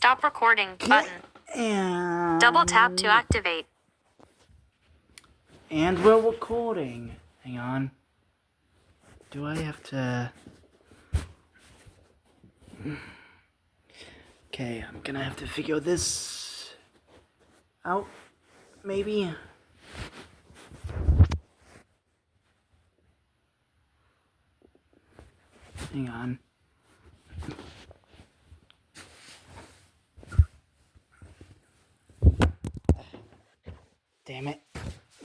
Stop recording button. And Double tap to activate. And we're recording. Hang on. Do I have to... Okay, I'm gonna have to figure this out, maybe. Hang on. Damn it.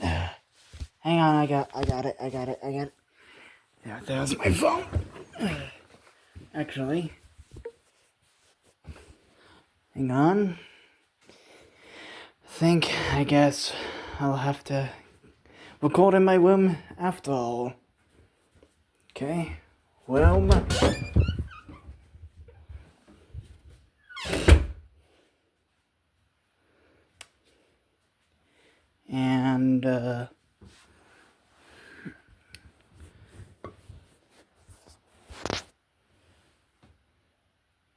Hang on, I got it. There's my phone. Actually. Hang on. I guess I'll have to record in my room after all. Okay. Room. And,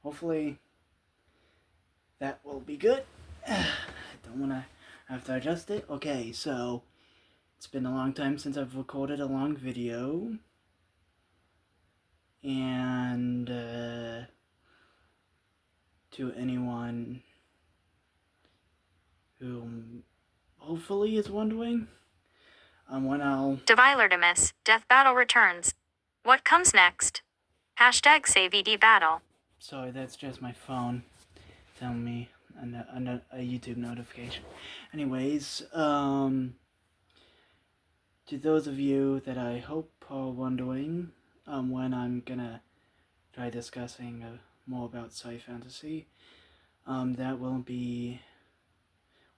hopefully that will be good. I don't want to have to adjust it. Okay, so it's been a long time since I've recorded a long video. And to anyone who hopefully is wondering when I'll... Devilertimus, Death Battle returns. What comes next? Hashtag save ED battle. Sorry, that's just my phone telling me a YouTube notification. Anyways, to those of you that I hope are wondering when I'm gonna try discussing more about sci fantasy, that will be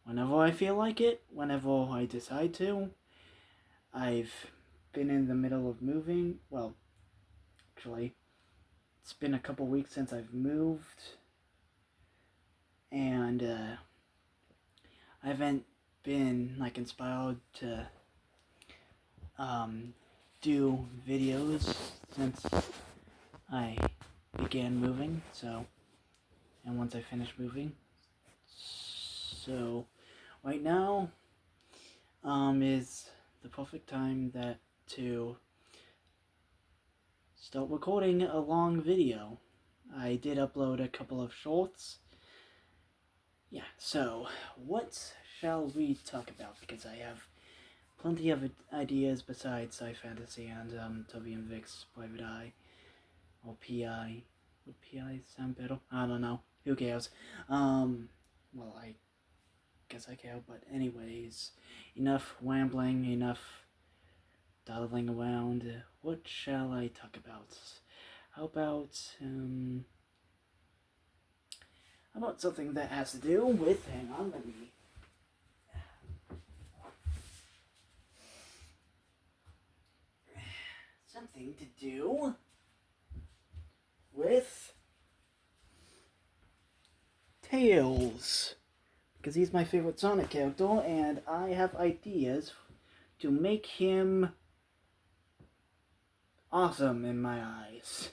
whenever I feel like it, whenever I decide to. I've been in the middle of moving. Well, actually, it's been a couple weeks since I've moved, and I haven't been like inspired to do videos since I began moving. And once I finish moving, so right now is the perfect time to start recording a long video. I did upload a couple of shorts. Yeah, so what shall we talk about? Because I have plenty of ideas besides sci fantasy and Toby and Vic's Private Eye or PI. Would PI sound better? I don't know. Who cares? Well, I guess I care, but anyways, enough rambling, enough dawdling around. What shall I talk about? How about something that has to do with, hang on, let me... Something to do with Tails. Because he's my favorite Sonic character, and I have ideas to make him awesome in my eyes.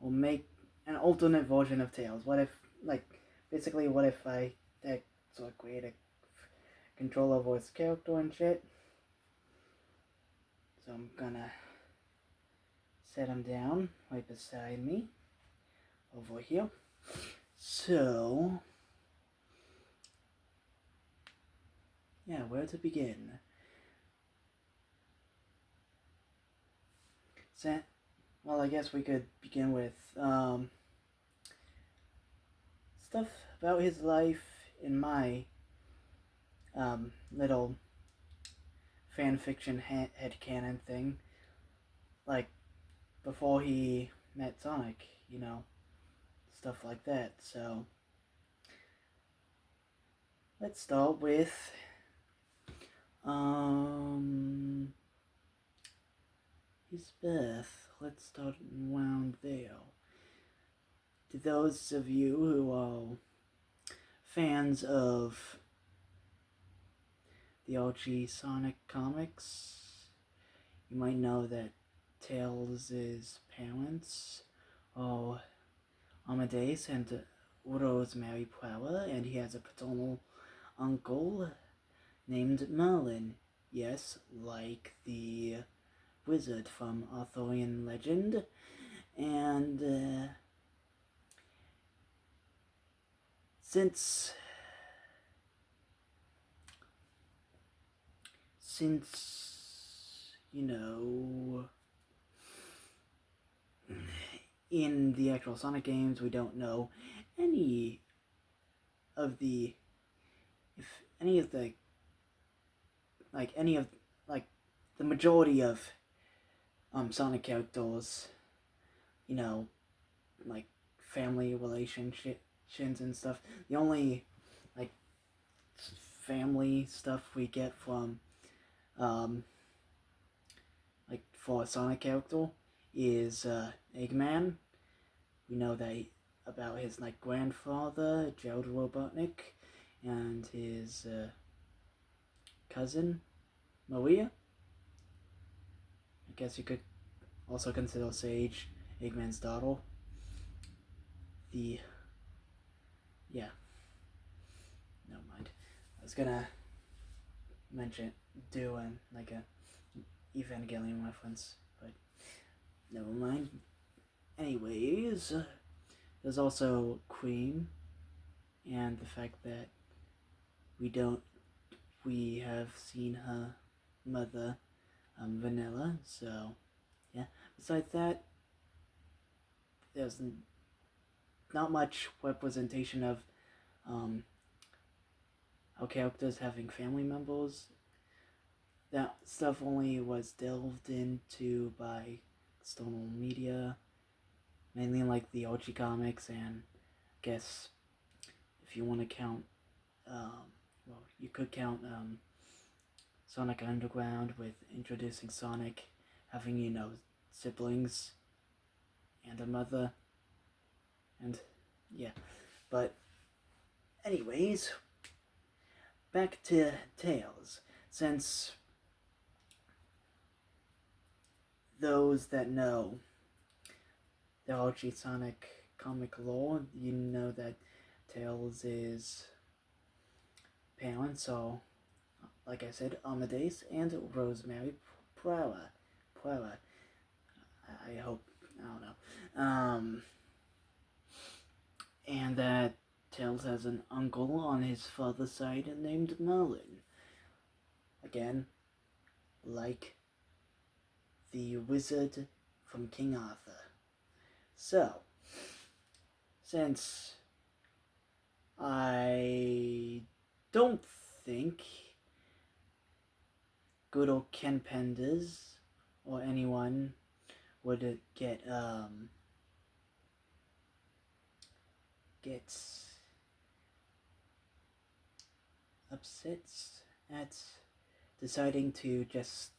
Or make an alternate version of Tails. What if I sort of create a controller voice character and shit? So I'm gonna set him down right beside me over here. So yeah, where to begin? Well, I guess we could begin with stuff about his life in my little fanfiction headcanon thing. Like, before he met Sonic, stuff like that. So, let's start with his birth. Let's start around there. To those of you who are fans of the OG Sonic comics, you might know that Tails' parents are Amadeus and Rosemary Power, and he has a paternal uncle named Merlin. Yes, like the wizard from Arthurian legend. And since you know, in the actual Sonic games, we don't know any of the the majority of Sonic characters, you know, like family relationships and stuff. The only like family stuff we get from like for a Sonic character is Eggman. We know that about his like grandfather, Gerald Robotnik, and his cousin, Maria. I guess you could also consider Sage Eggman's daughter. Yeah, never mind. I was gonna mention doing like a Evangelion reference, but never mind. Anyways, there's also Cream, and the fact that we have seen her mother, Vanilla. So yeah. Besides that, there's not much representation of our characters having family members. That stuff only was delved into by external media, mainly like the Archie comics, and I guess if you want to count, well, you could count Sonic Underground with introducing Sonic having, siblings and a mother, and yeah. But anyways, back to Tails. Since those that know the Archie Sonic comic lore, you know that Tails' parents are, like I said, Amadeus and Rosemary Power. I hope, I don't know. And that Tails has an uncle on his father's side named Merlin. Again, like the wizard from King Arthur. So, since I don't think good old Ken Penders or anyone would get upset at deciding to just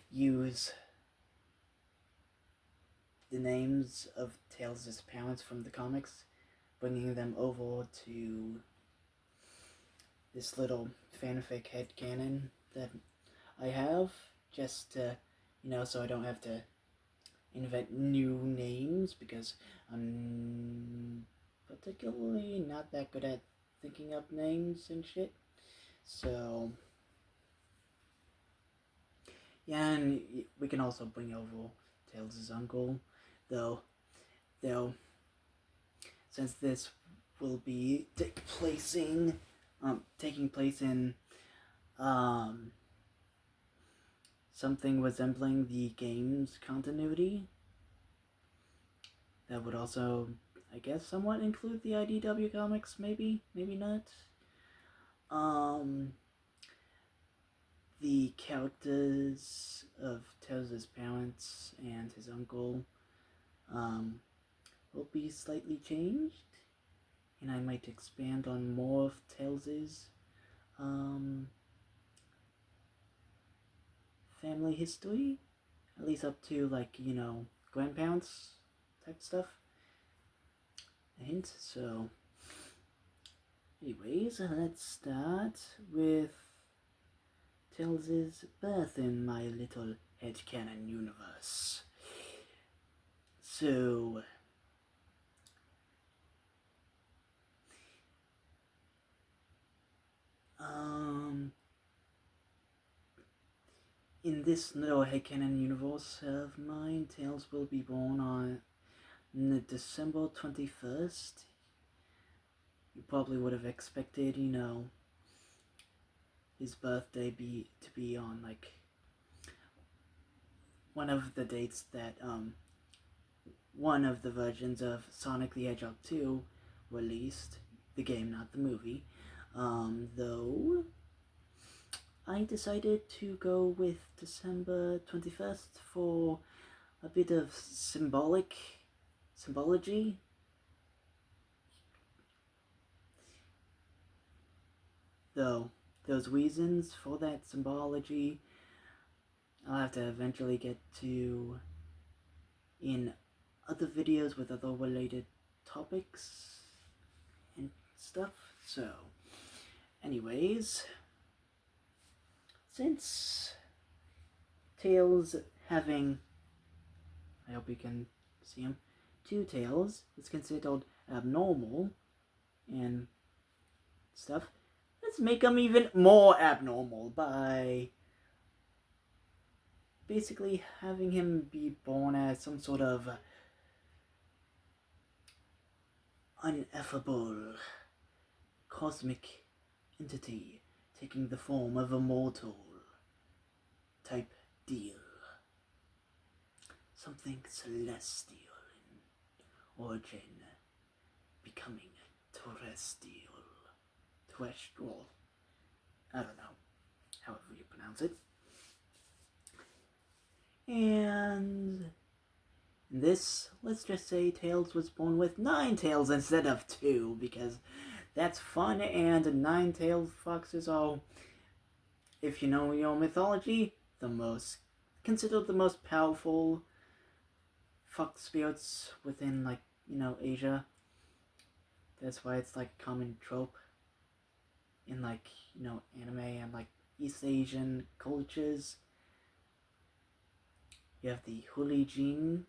use the names of Tails' parents from the comics, bringing them over to this little fanfic headcanon that I have, just to, so I don't have to invent new names, because I'm particularly not that good at thinking up names and shit. So yeah, and we can also bring over Tails' uncle, though since this will be taking place in something resembling the game's continuity, that would also, I guess, somewhat include the IDW comics, maybe not. The characters of Tails' parents and his uncle will be slightly changed, and I might expand on more of Tails' family history, at least up to, like, grandparents type stuff. A hint. So anyways, let's start with Tails' birth in my little headcanon universe. So in this little headcanon universe of mine, Tails will be born on December 21st. You probably would have expected, you know, his birthday to be on like one of the dates that one of the versions of Sonic the Hedgehog 2 released, the game, not the movie. Though I decided to go with December 21st for a bit of symbology. Though those reasons for that symbology I'll have to eventually get to in other videos with other related topics and stuff. So, anyways, since Tails having, I hope you can see him, 2 tails is considered abnormal and stuff, let's make him even more abnormal by basically having him be born as some sort of ineffable cosmic entity taking the form of a mortal type deal. Something celestial in origin, becoming terrestrial. I don't know, however you pronounce it. And in this, let's just say Tails was born with 9 tails instead of 2, because that's fun, and 9-tailed foxes are, if you know your mythology, considered the most powerful fox spirits within, like, you know, Asia. That's why it's like a common trope in, like, you know, anime and like East Asian cultures. You have the Jing,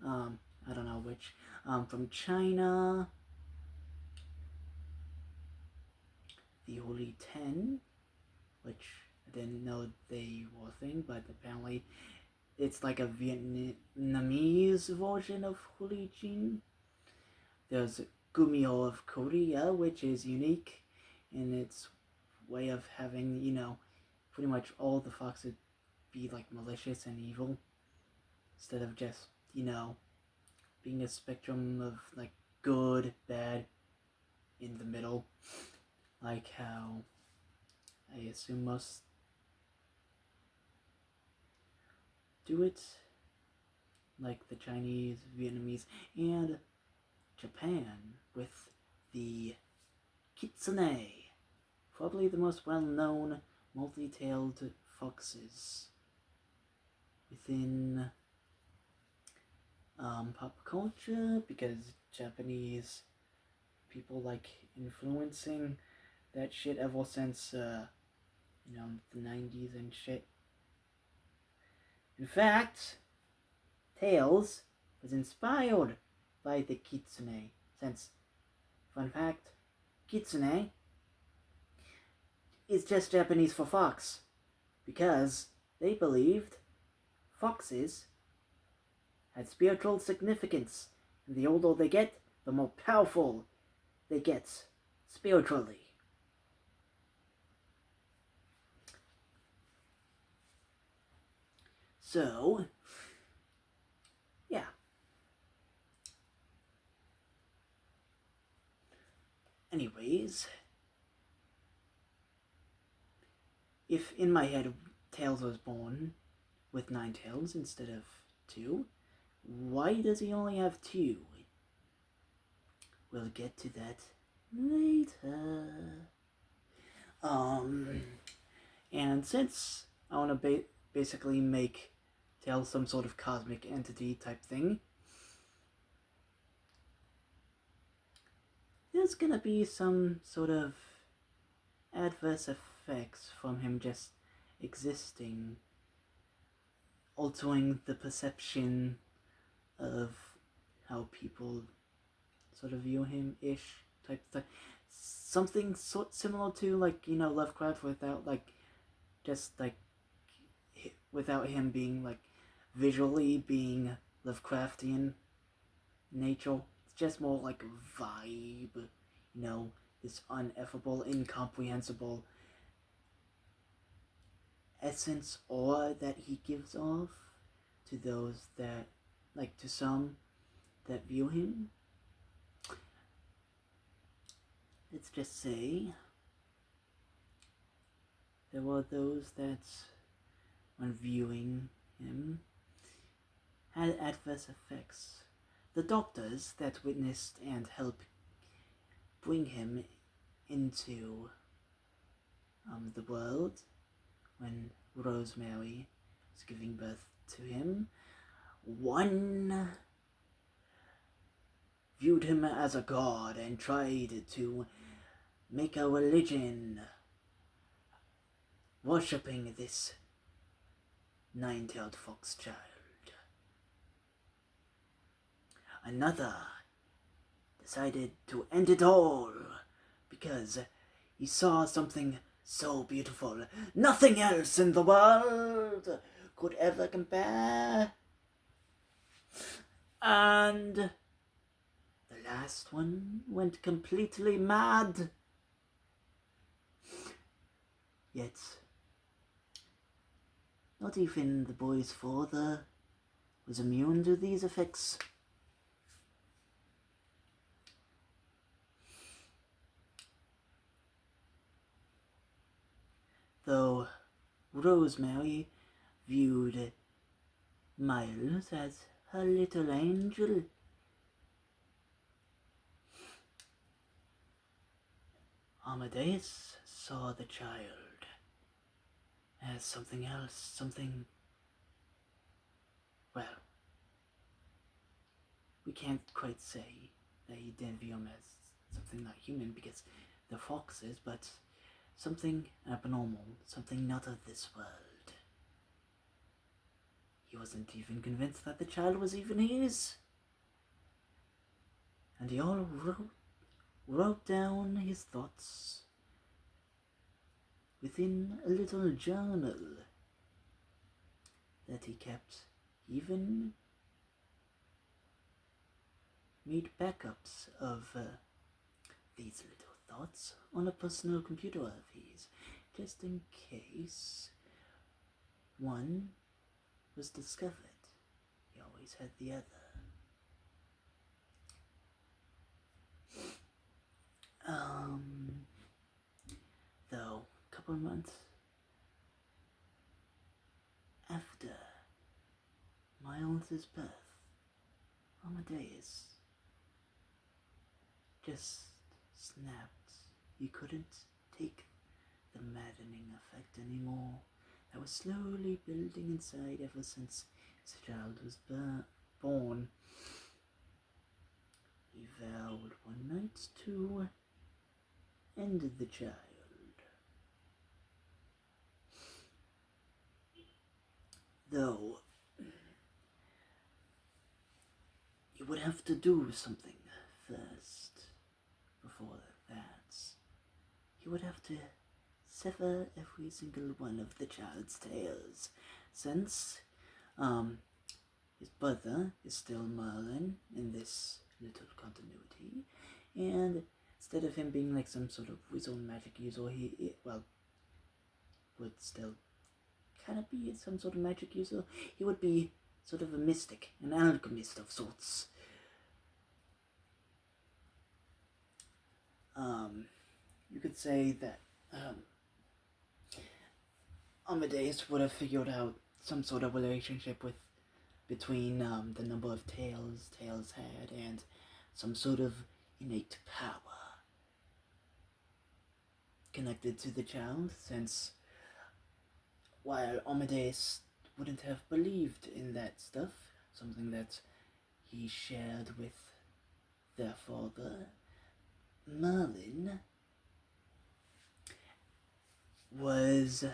I don't know which, from China, the Holy 10, which I didn't know they were a thing, but apparently it's like a Vietnamese version of Holy Jing. There's Gumiho of Korea, which is unique in its way of having, you know, pretty much all the foxes be like malicious and evil, instead of just, you know, being a spectrum of like good, bad, in the middle, like how I assume most do it, like the Chinese, Vietnamese, and Japan with the Kitsune, probably the most well-known multi-tailed foxes within pop culture, because Japanese people like influencing that shit ever since, you know, the 90s and shit. In fact, Tails was inspired by the Kitsune, since, fun fact, Kitsune is just Japanese for fox, because they believed foxes had spiritual significance, and the older they get, the more powerful they get spiritually. So, yeah. Anyways, if in my head Tails was born with 9 tails instead of 2, why does he only have 2? We'll get to that later. And since I want to basically make Tails some sort of cosmic entity type thing, there's gonna be some sort of adverse effects from him just existing, altering the perception of how people sort of view him-ish type thing. something similar to, like, Lovecraft, without, like, just, like, without him being, like, visually being Lovecraftian nature. It's just more like a vibe, this ineffable, incomprehensible essence aura that he gives off to those that, like, to some that view him. Let's just say there were those that, when viewing him, had adverse effects. The doctors that witnessed and helped bring him into the world when Rosemary was giving birth to him, one viewed him as a god and tried to make a religion worshipping this nine-tailed fox child. Another decided to end it all because he saw something so beautiful nothing else in the world could ever compare. And the last one went completely mad. Yet, not even the boy's father was immune to these effects. Though Rosemary viewed Miles as her little angel, Amadeus saw the child as something else, something, well, we can't quite say that he didn't view him as something not human because they're foxes, but something abnormal, something not of this world. He wasn't even convinced that the child was even his. And he all wrote down his thoughts within a little journal that he kept, even made backups of these little thoughts on a personal computer of his, just in case one was discovered. He always had the other. Though, a couple of months after Miles' birth, Amadeus just snapped. He couldn't take the maddening effect anymore that was slowly building inside ever since his child was born. He vowed one night to end the child. Though, he would have to do something first before that. He would have to sever every single one of the child's tails, since his brother is still Merlin in this little continuity, and instead of him being like some sort of wizard magic user, he would still kind of be some sort of magic user. He would be sort of a mystic, an alchemist of sorts. You could say that Amadeus would have figured out some sort of relationship between the number of tails had and some sort of innate power connected to the child, since while Amadeus wouldn't have believed in that stuff, something that he shared with their father, Merlin was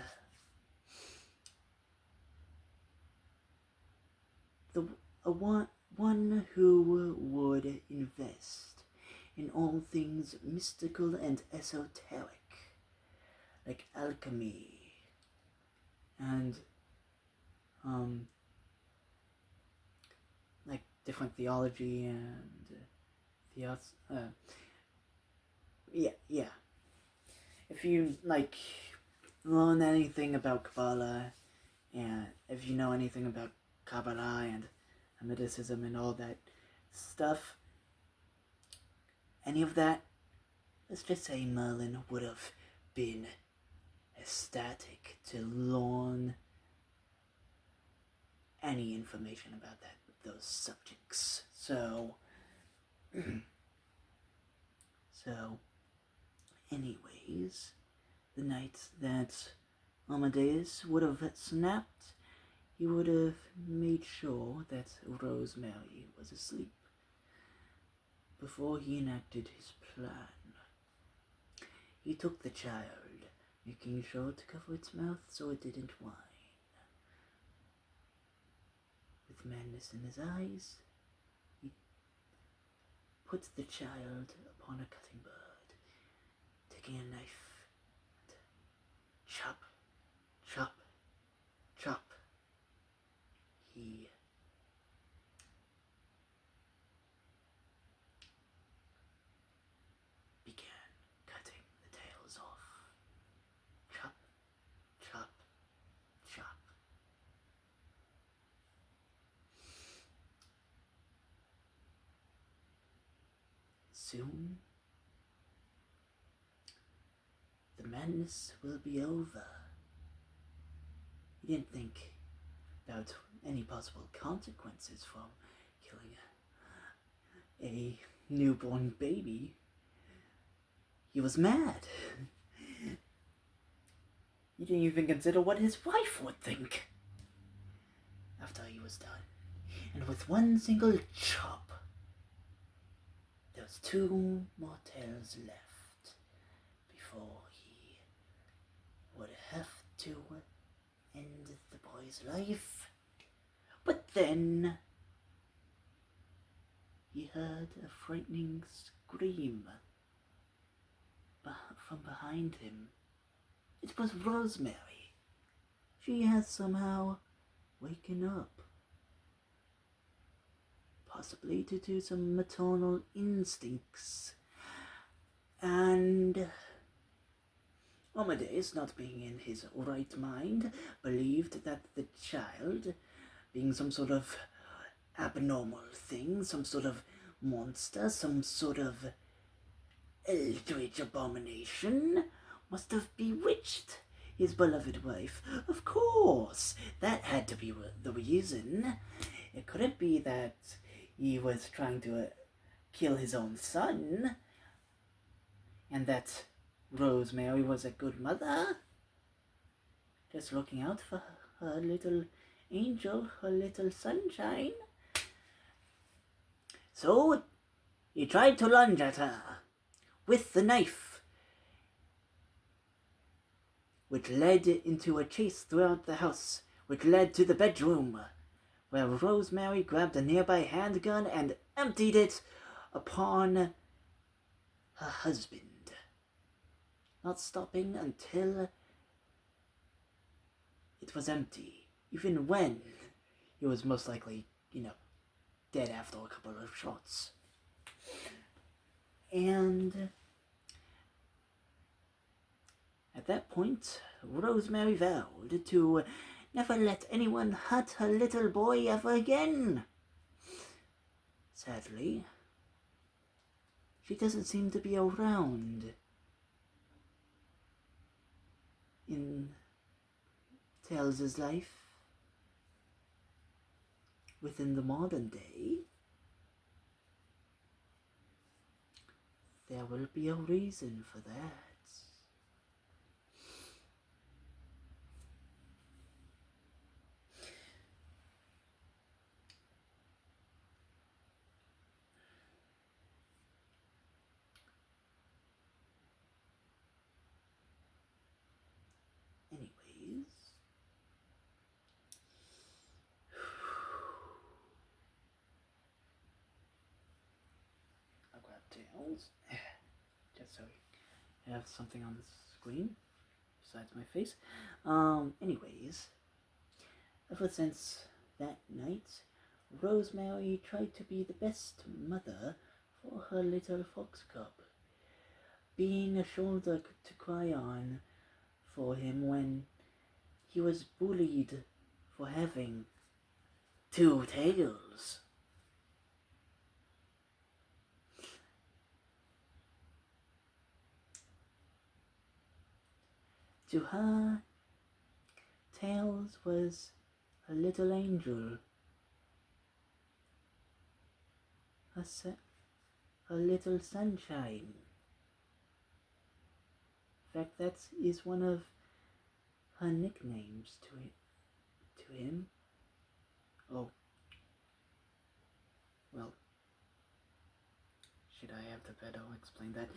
one who would invest in all things mystical and esoteric, like alchemy and like different theology and yeah. If you like learn anything about Kabbalah, and if you know anything about Kabbalah and Hermeticism and all that stuff, any of that, let's just say Merlin would have been ecstatic to learn any information about those subjects. So anyways, the night that Amadeus would have snapped, he would have made sure that Rosemary was asleep before he enacted his plan. He took the child, making sure to cover its mouth so it didn't whine. With madness in his eyes, he put the child upon a cutting board, taking a knife and chop, chop, chop. He began cutting the tails off. Chop, chop, chop. Soon, the madness will be over. He didn't think about any possible consequences from killing a newborn baby. He was mad. He didn't even consider what his wife would think after he was done. And with one single chop, there was 2 more tails left before he would have to end the boy's life. But then he heard a frightening scream from behind him. It was Rosemary. She had somehow waken up, possibly due to some maternal instincts. And Amadeus, not being in his right mind, believed that the child, being some sort of abnormal thing, some sort of monster, some sort of eldritch abomination, must have bewitched his beloved wife. Of course, that had to be the reason. It couldn't be that he was trying to kill his own son, and that Rosemary was a good mother, just looking out for her little angel, her little sunshine. So he tried to lunge at her with the knife, which led into a chase throughout the house, which led to the bedroom, where Rosemary grabbed a nearby handgun and emptied it upon her husband, not stopping until it was empty, even when he was most likely, dead after a couple of shots. And at that point, Rosemary vowed to never let anyone hurt her little boy ever again. Sadly, she doesn't seem to be around in Tails' life within the modern day. There will be a reason for that. Anyways, I'll grab Tails. Just so I have something on the screen besides my face. Anyways, ever since that night, Rosemary tried to be the best mother for her little fox cub, being a shoulder to cry on for him when he was bullied for having two tails. To her, Tails was a little angel, a little sunshine. In fact, that is one of her nicknames to him. Oh, well, should I have to better explain that?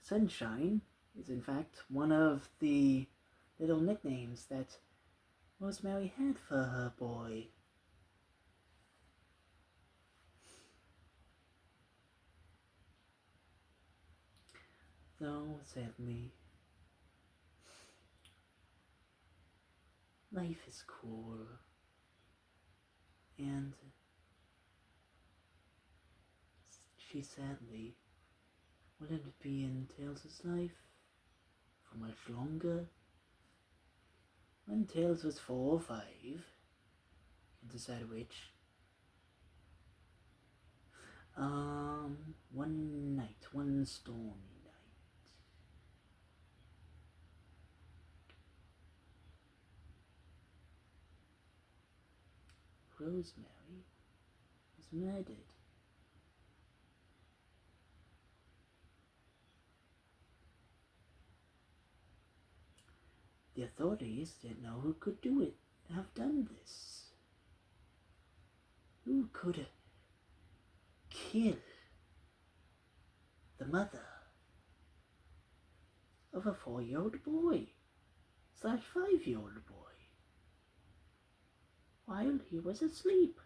Sunshine is in fact one of the little nicknames that Rosemary had for her boy. Though, sadly, life is cool, and she sadly wouldn't be in Tails' life for much longer. When Tails was 4 or 5, you can decide which. One night, one stormy night, Rosemary was murdered. The authorities didn't know who could have done this. Who could kill the mother of a 4-year-old boy / 5-year-old boy while he was asleep?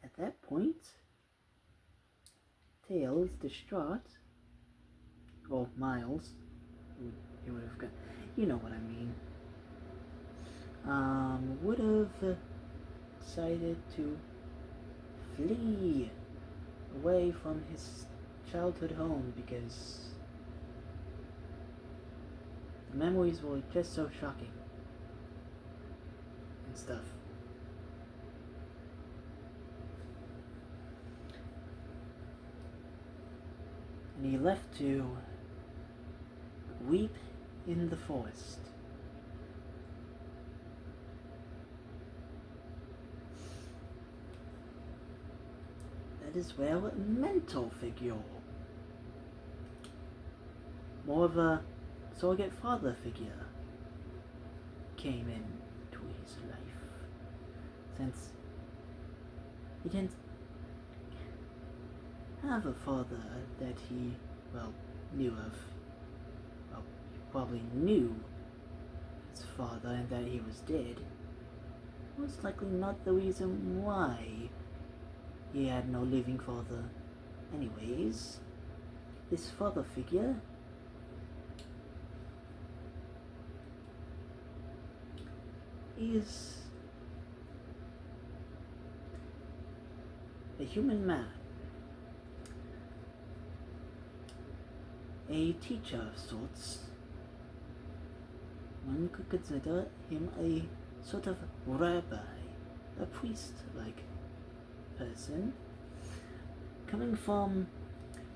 At that point, Tails, distraught, or Miles, he would have got, you know what I mean, would have decided to flee away from his childhood home because the memories were just so shocking and stuff. And he left to weep in the forest. That is where a mental figure, more of a surrogate father figure, came into his life, since he didn't have a father that he, knew of. Well, he probably knew his father and that he was dead. Most likely not the reason why he had no living father. Anyways, this father figure is a human man, a teacher of sorts. One could consider him a sort of rabbi, a priest-like person, coming from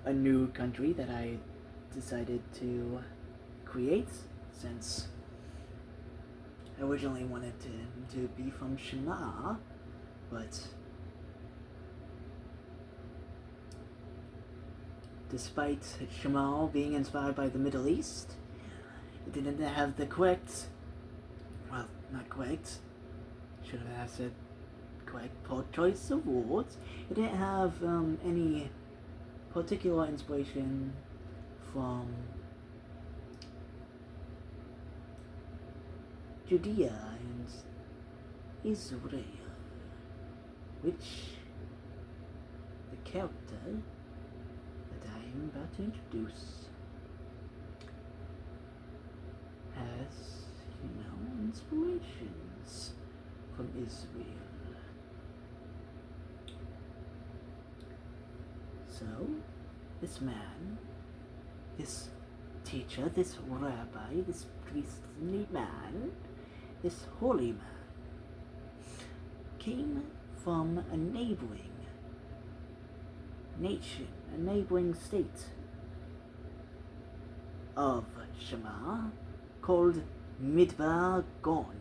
a new country that I decided to create, since I originally wanted him to be from Shema, but despite Shema being inspired by the Middle East, it didn't have the correct, not correct, should have said correct choice of words. It didn't have any particular inspiration from Judea and Israel, which the character that I am about to introduce has, inspirations from Israel. So, this man, this teacher, this rabbi, this priestly man, this holy man, came from a neighboring nation, a neighboring state of Shema called Midbar Gon.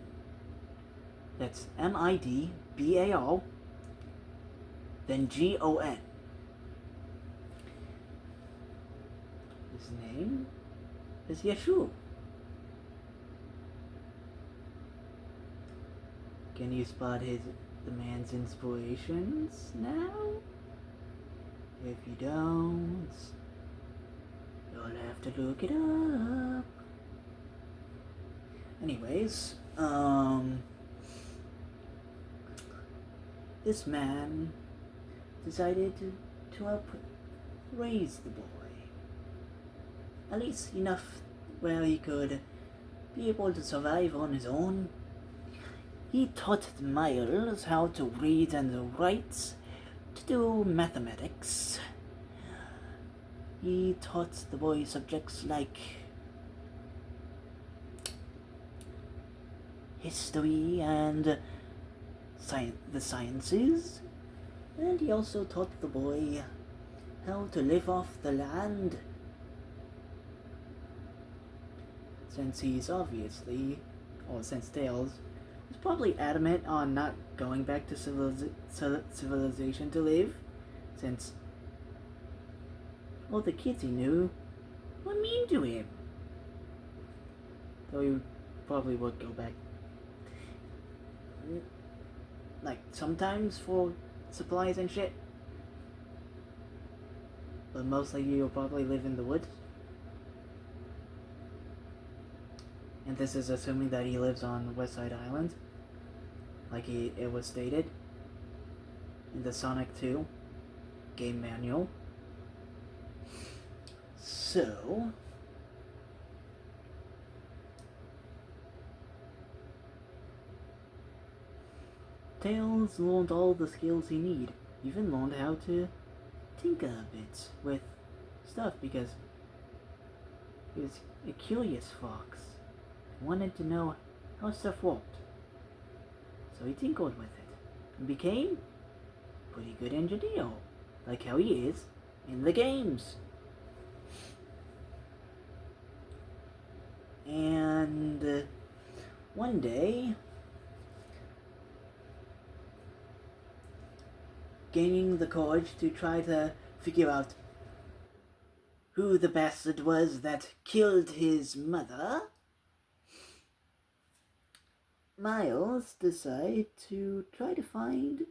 That's Midbar, then Gon. His name is Yeshua. Can you spot the man's inspirations now? If you don't, you'll have to look it up. Anyways, this man decided to help raise the boy. At least enough where he could be able to survive on his own. He taught Miles how to read and write, to do mathematics. He taught the boy subjects like history and the sciences, and he also taught the boy how to live off the land. Since he's obviously, or since Tails was probably adamant on not going back to civilization to live, since all the kids he knew were mean to him. Though he probably would go back, like, sometimes for supplies and shit. But mostly he'll probably live in the woods. And this is assuming that he lives on West Side Island, like it was stated in the Sonic 2 game manual. So, Tails learned all the skills he need, even learned how to tinker a bit with stuff because he was a curious fox. Wanted to know how stuff worked. So he tinkered with it and became a pretty good engineer, like how he is in the games. And one day, gaining the courage to try to figure out who the bastard was that killed his mother, Miles decided to try to find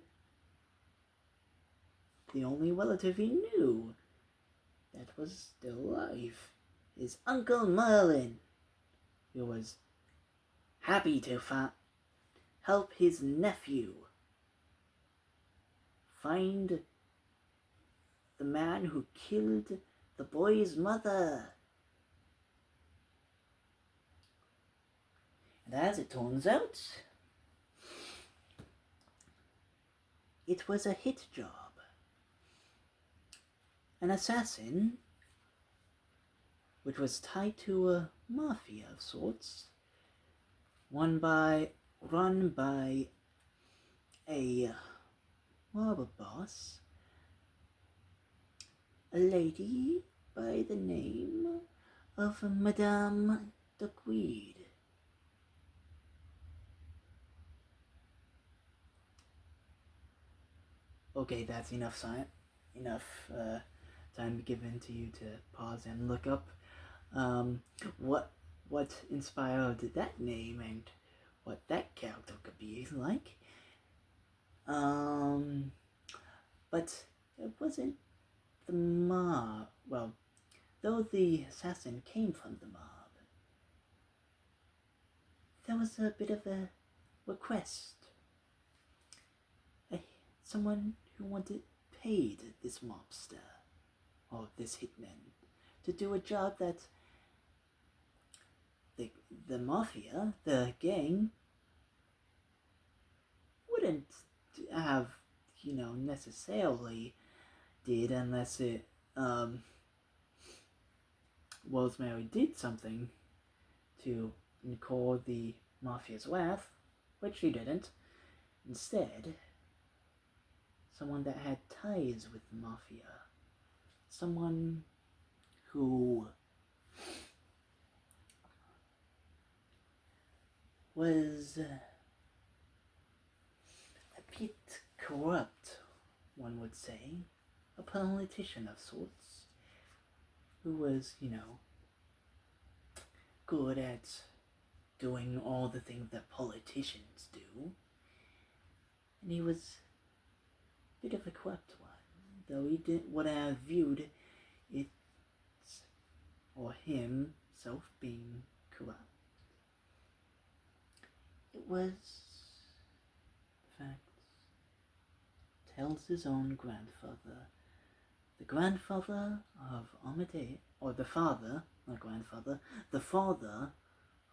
the only relative he knew that was still alive, his Uncle Merlin, who was happy to help his nephew find the man who killed the boy's mother. And as it turns out, it was a hit job. An assassin, which was tied to a mafia of sorts, run by a robber boss, a lady by the name of Madame Duckweed. Okay, that's enough time given to you to pause and look up what inspired that name and what that character could be like. But it wasn't the mob. Well, though the assassin came from the mob, there was a bit of a request. Someone who wanted paid this mobster, or this hitman, to do a job that the mafia, the gang, wouldn't have, necessarily did unless Rosemary did something to incur the mafia's wrath, which she didn't. Instead, someone that had ties with the mafia. Someone who was a bit corrupt, one would say. A politician of sorts. Who was, good at doing all the things that politicians do. And he was a bit of a corrupt one, though he would have viewed it, or himself, being corrupt. It was, in fact, tells his own grandfather, the grandfather of Amadeus, or the father, not grandfather, the father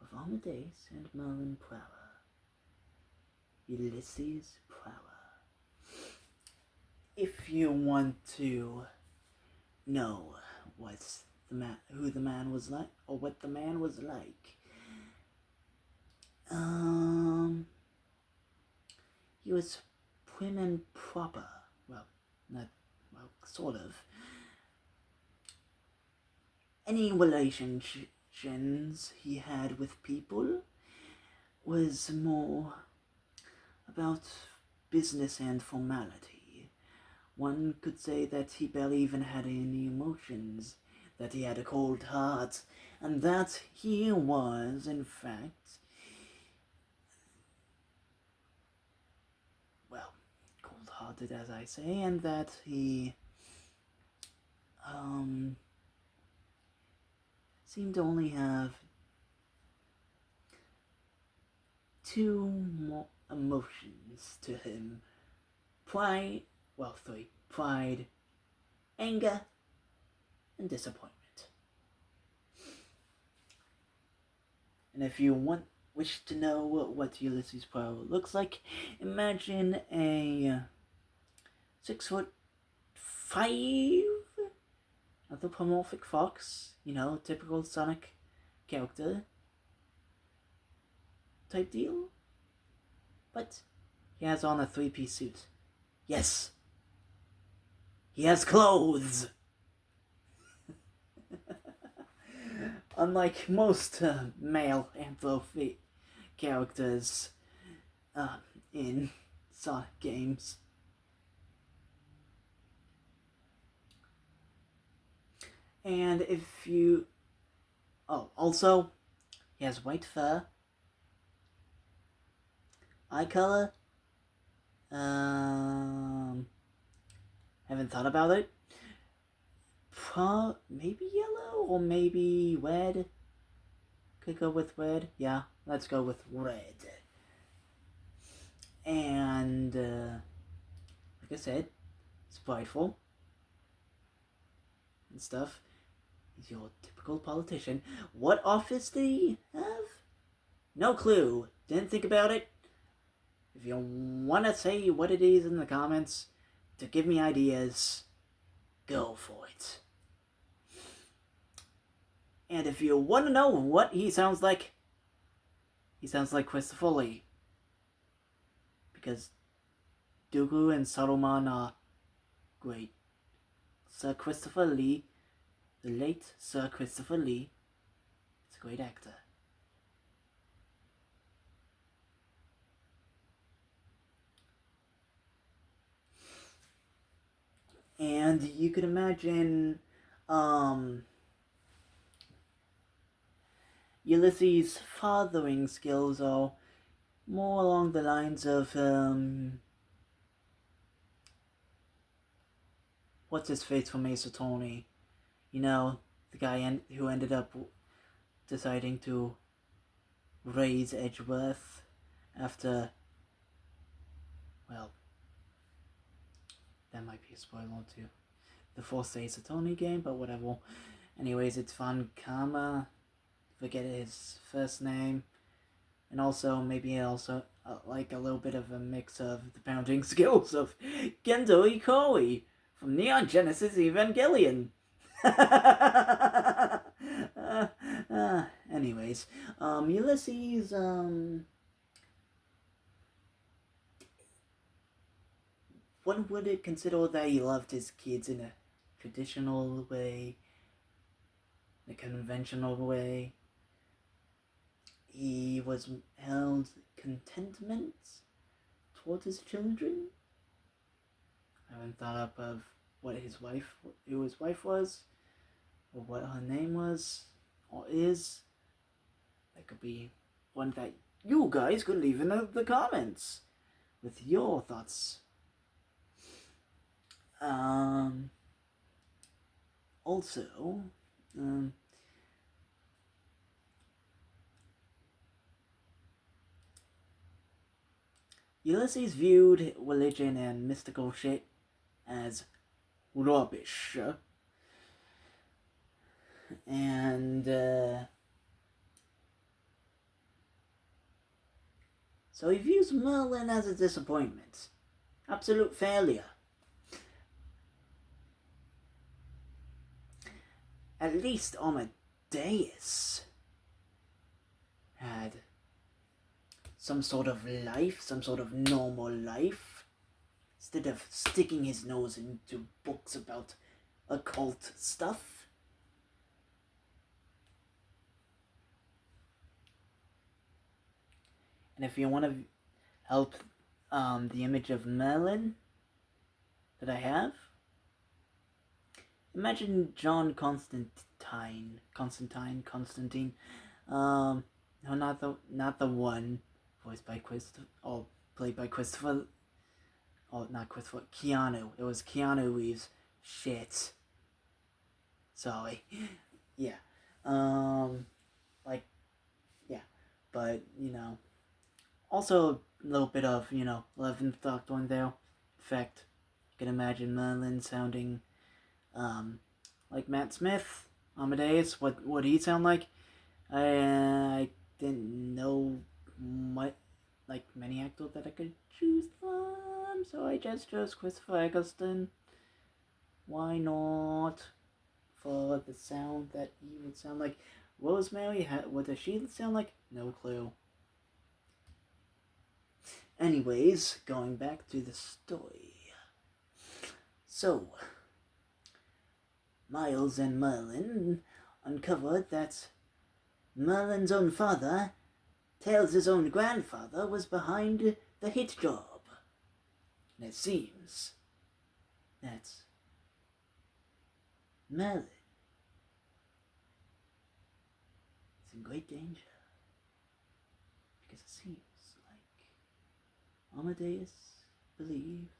of Amadeus and Merlin Prower, Ulysses Prower. If you want to know who the man was like, or what the man was like, he was prim and proper. Sort of. Any relations he had with people was more about business and formality. One could say that he barely even had any emotions, that he had a cold heart, and that he was, in fact, cold-hearted, as I say, and that he seemed to only have two more emotions to him. Three. Pride, anger, and disappointment. And if you wish to know what Ulysses Prower looks like, imagine a 6'5" anthropomorphic fox, typical Sonic character type deal. But he has on a 3-piece suit. Yes! He has clothes! Unlike most male anthropomorphic characters in Sonic games. And if you... also, he has white fur, eye color, haven't thought about it, maybe yellow, or maybe red, could go with red, yeah, let's go with red. And, like I said, it's prideful, and stuff. He's your typical politician. What office did he have? No clue. Didn't think about it. If you want to say what it is in the comments to give me ideas, go for it. And if you want to know what he sounds like Christopher Lee. Because Dooku and Saruman are great. Sir Christopher Lee, the late Sir Christopher Lee, is a great actor. And you could imagine Ulysses' fathering skills are more along the lines of what's his face from Ace Attorney? The guy who ended up deciding to raise Edgeworth after, well, that might be a spoiler too. The fourth Ace Attorney game, but whatever. Anyways, it's Von Karma. Forget his first name. And also, maybe like a little bit of a mix of the pounding skills of Gendo Ikoi from Neon Genesis Evangelion. Anyways, Ulysses, one would consider that he loved his kids in a traditional way, in a conventional way. He was held contentment toward his children. I haven't thought up of who his wife was, or what her name was, or is. That could be one that you guys could leave in the comments with your thoughts. Also, Ulysses viewed religion and mystical shit as rubbish. And, so he views Merlin as a disappointment. Absolute failure. At least Amadeus had some sort of life, some sort of normal life, instead of sticking his nose into books about occult stuff. And if you want to help the image of Merlin that I have, imagine John Constantine. No, not the one voiced by played by Christopher. Oh, not Christopher. Keanu. It was Keanu Reeves. Shit. Sorry. Yeah. But, also a little bit of, 11th Doctor in there. In fact, you can imagine Merlin sounding, like Matt Smith, Amadeus. What he'd sound like? I didn't know many actors that I could choose from, so I just chose Christopher Eccleston. Why not? For the sound that he would sound like. Rosemary, what does she sound like? No clue. Anyways, going back to the story. So, Miles and Merlin uncovered that Merlin's own father, Tails' own grandfather, was behind the hit job. And it seems that Merlin is in great danger. Because it seems like Amadeus believes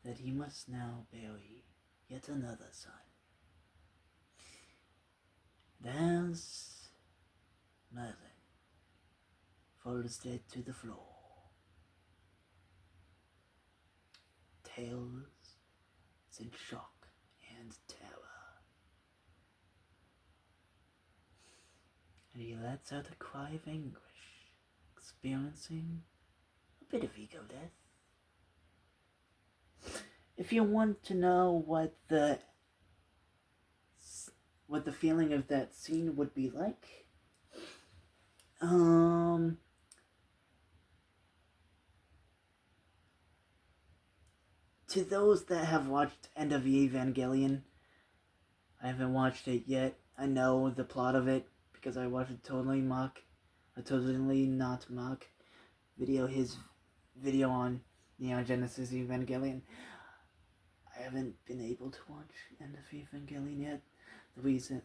that he must now bury yet another son. And as Merlin falls dead to the floor, Tails is in shock and terror. And he lets out a cry of anguish, experiencing a bit of ego death. If you want to know what the feeling of that scene would be like, to those that have watched End of Evangelion, I haven't watched it yet. I know the plot of it because I watched a totally not mock video, his video on Neon Genesis Evangelion. I haven't been able to watch End of Evangelion yet. The reason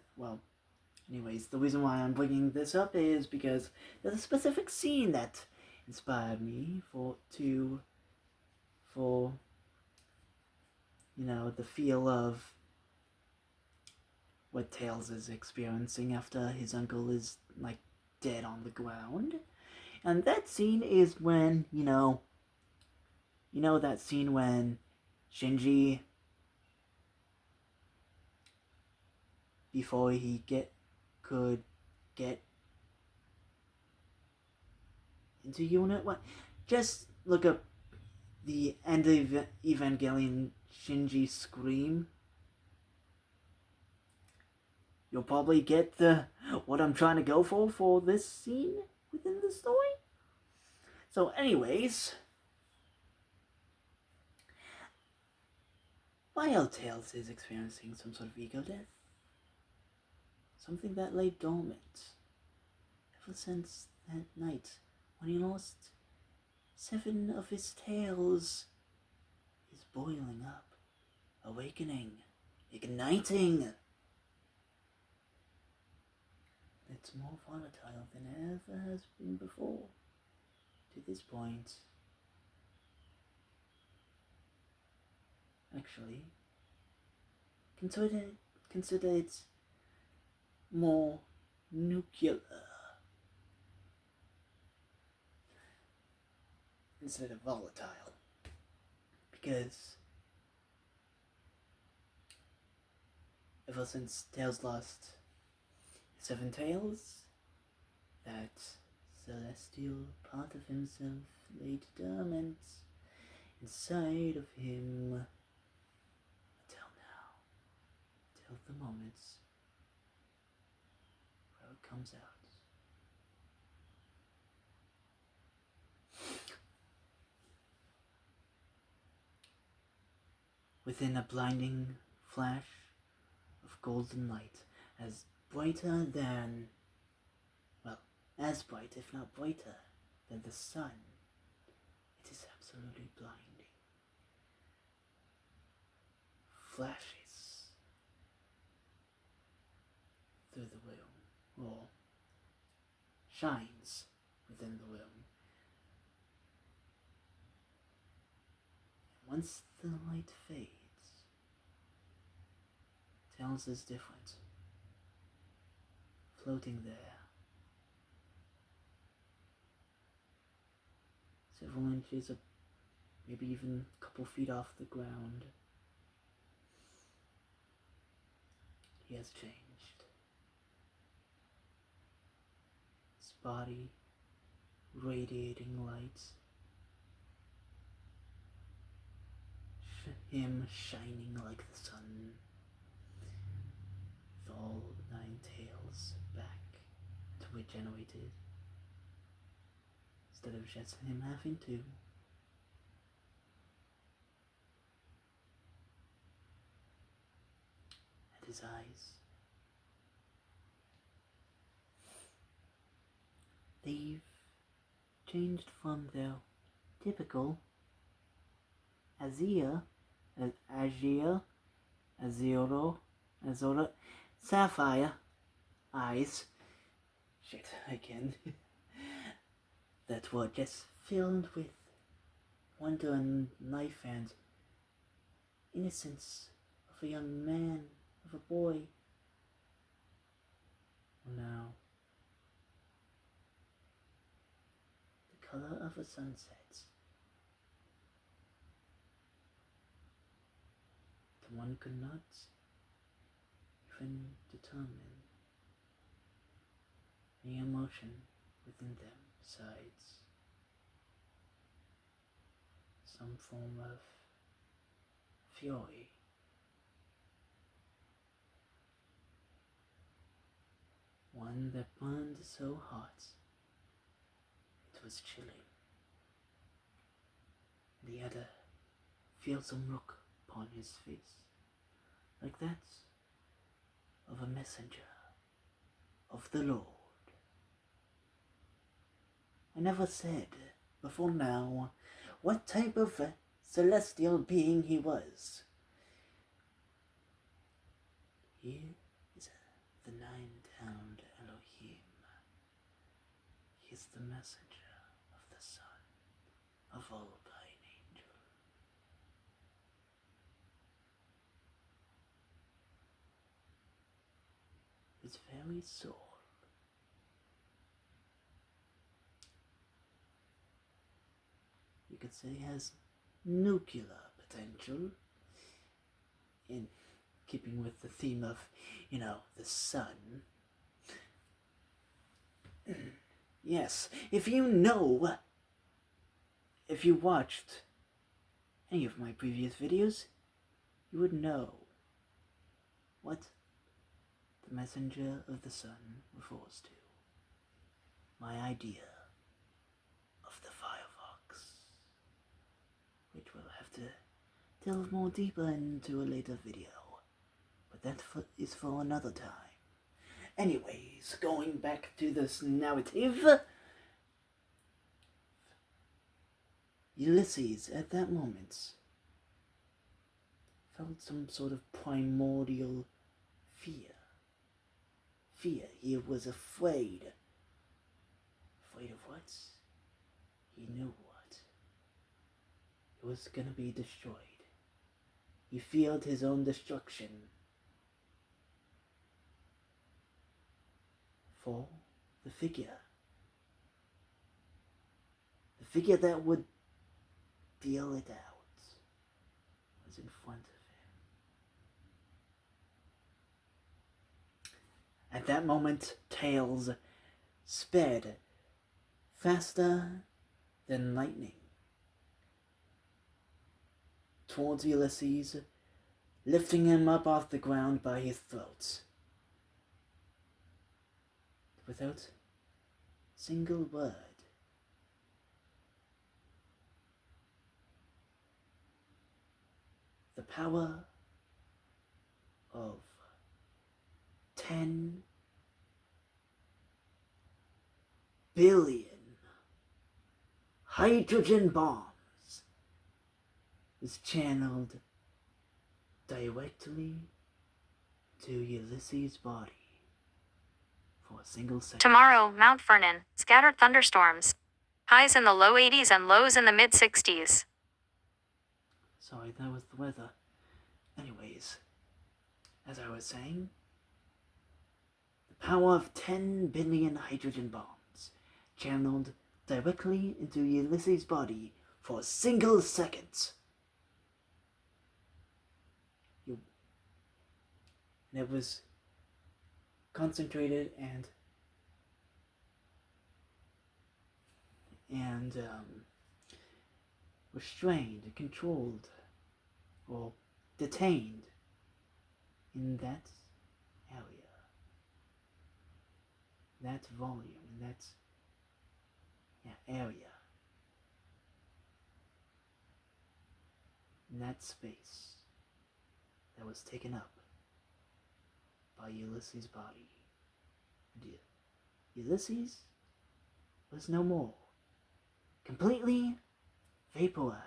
why I'm bringing this up is because there's a specific scene that inspired me for the feel of what Tails is experiencing after his uncle is dead on the ground. And that scene is when, you know that scene when Shinji, before he could get into unit? What? Just look up the end of Evangelion Shinji scream. You'll probably get what I'm trying to go for this scene within the story. So anyways, while Tails is experiencing some sort of ego death, something that lay dormant ever since that night when he lost 7 of his tails is boiling up, awakening, igniting. It's more volatile than it ever has been before. To this point, actually, consider it more nuclear instead of volatile, because ever since Tails lost 7 tails, that celestial part of himself lay dormant inside of him until now, till the moment where it comes out. Within a blinding flash of golden light, as brighter than, well, as bright, if not brighter, than the sun. It is absolutely blinding. Flashes through the room, or shines within the room. And once the light fades, Tails is different, floating there, several inches, maybe even a couple feet off the ground. He has changed. His body radiating light, him shining like the sun, with all 9 tails back and regenerated, instead of just him having 2. And his eyes, they've changed from their typical Azure, sapphire eyes, again, that were just filled with wonder and life and innocence of a young man, of a boy. Now, the color of a sunset. The one could not even determine any emotion within them besides some form of fury. One that burned so hot it was chilling. The other fearsome look upon his face, like that of a messenger of the Lord. I never said before now what type of celestial being he was. He is the 9-towned Elohim. He is the messenger of the sun, of all thine angel. His very soul could say has nuclear potential. In keeping with the theme of, the sun. Yes, if you watched any of my previous videos, you would know what the messenger of the sun refers to. My idea of the Firefox, which we'll have to delve more deeper into a later video, but that is for another time. Anyways, going back to this narrative, Ulysses at that moment felt some sort of primordial fear. He was afraid. Afraid of what? He knew what. It was gonna be destroyed. He feared his own destruction. For the figure. The figure that would deal it out was in front of him. At that moment, Tails sped faster than lightning towards Ulysses, lifting him up off the ground by his throat. Without a single word, the power of 10 billion hydrogen bombs was channeled directly to Ulysses' body for a single second. Tomorrow, Mount Vernon, scattered thunderstorms. Highs in the low 80s and lows in the mid 60s. Sorry, that was the weather. Anyways, as I was saying, the power of 10 billion hydrogen bombs channeled directly into Ulysses' body for a single second. And it was concentrated and restrained, controlled, or detained in that area, that volume, in that area, in that space that was taken up by Ulysses' body. And Ulysses was no more, completely vaporized.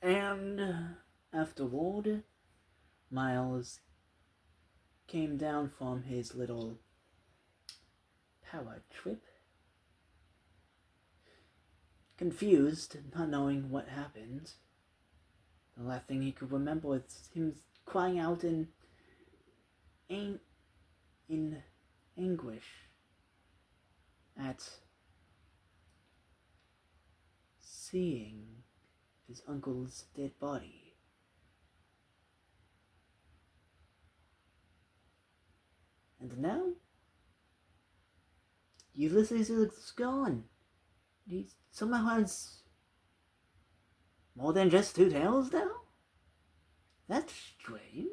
And afterward, Miles came down from his little power trip, confused, not knowing what happened. The last thing he could remember was him crying out in anguish at seeing his uncle's dead body. And now, Ulysses is gone. He somehow has more than just two tails now? That's strange.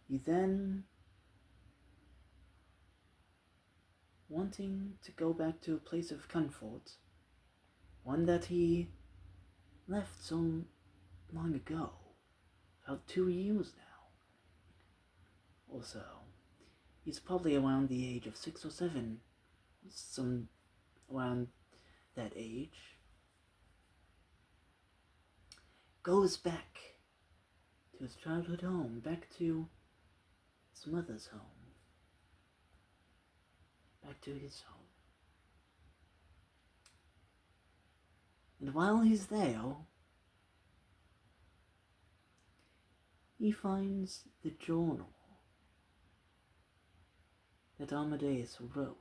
He then, wanting to go back to a place of comfort, one that he left so long ago, about 2 years now. Also, he's probably around the age of 6 or 7, some around that age, goes back to his childhood home, back to his mother's home, back to his home. And while he's there, he finds the journal that Amadeus wrote.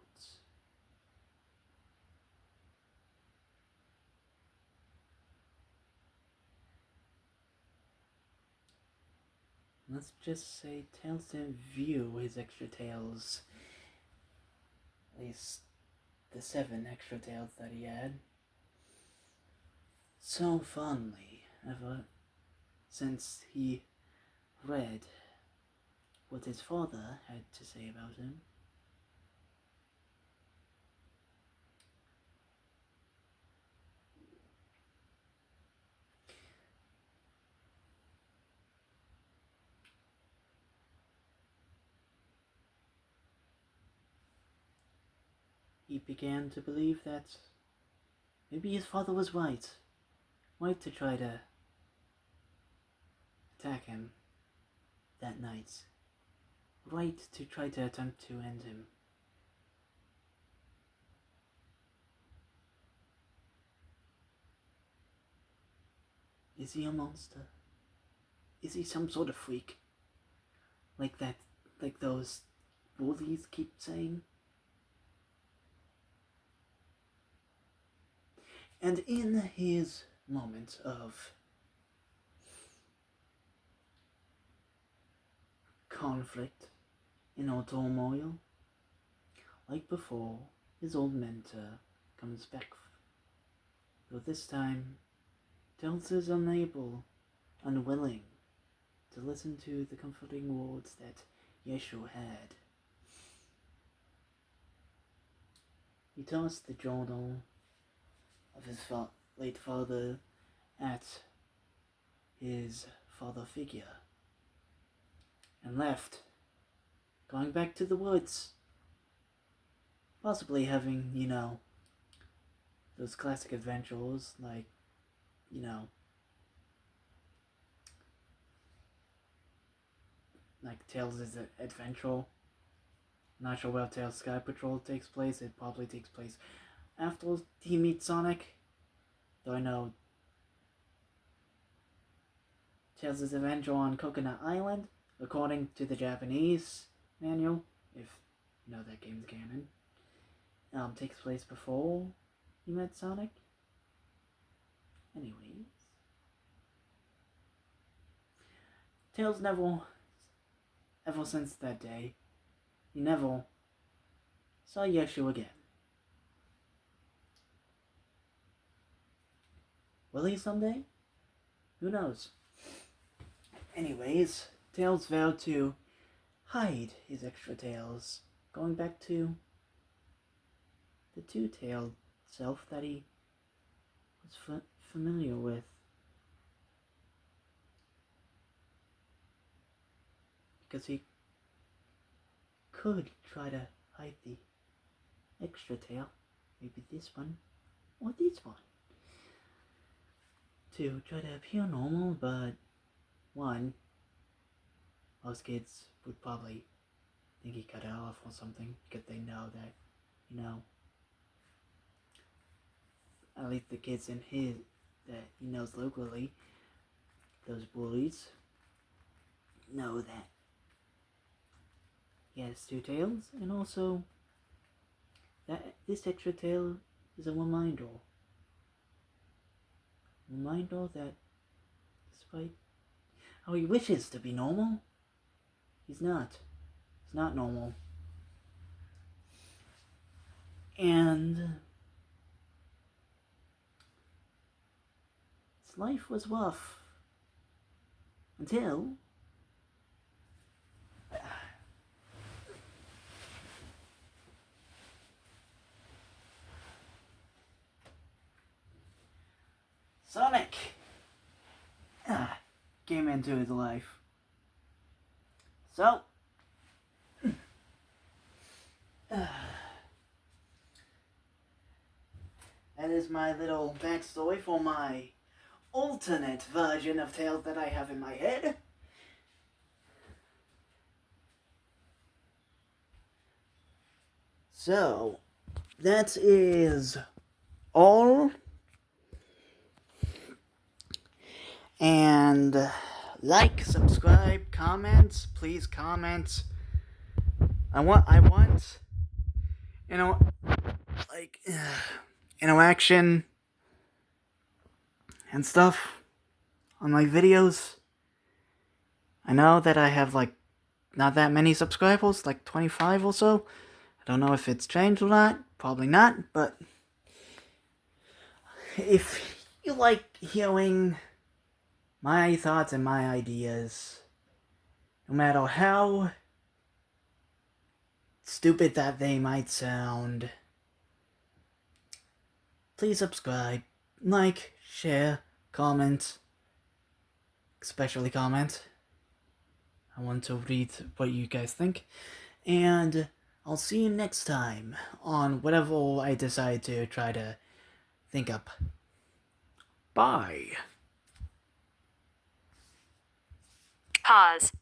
Let's just say Tails didn't view his extra tails, at least the 7 extra tails that he had, so fondly ever since he read what his father had to say about him. He began to believe that maybe his father was right to try to attack him that night, right to try to attempt to end him. Is he a monster? Is he some sort of freak? Like those bullies keep saying? And in his moment of conflict, inner turmoil, like before, his old mentor comes back. Though this time, Tails is unwilling to listen to the comforting words that Yeshu had. He tossed the journal of his late father at his father figure and left, going back to the woods, possibly having, those classic adventures like, like Tails' adventure. Not sure where Tails' Sky Patrol takes place. It probably takes place after he meets Sonic. Though I know Tails' adventure on Coconut Island, according to the Japanese manual, if you know that game's canon, takes place before he met Sonic. Anyways, Tails ever since that day, he never saw Yeshu again. Will he someday? Who knows? Anyways, Tails vowed to hide his extra tails, going back to the two-tailed self that he was familiar with. Because he could try to hide the extra tail, maybe this one, or this one, to try to appear normal, but one, most kids would probably think he cut it off or something, because they know that, at least the kids that he knows locally, those bullies, know that he has two tails, and also that this extra tail is a reminder that despite how he wishes to be normal, he's not. He's not normal. And his life was rough until Sonic came into his life. So, that is my little backstory for my alternate version of Tails that I have in my head. So, that is all. And like, subscribe, comment. Please comment I want, you know, like, interaction and stuff on my videos. I know that I have, like, not that many subscribers, like 25 or so. I don't know if it's changed or not. Probably not, but if you like hearing my thoughts and my ideas, no matter how stupid that they might sound, please subscribe, like, share, comment, especially comment. I want to read what you guys think. And I'll see you next time on whatever I decide to try to think up. Bye. Pause.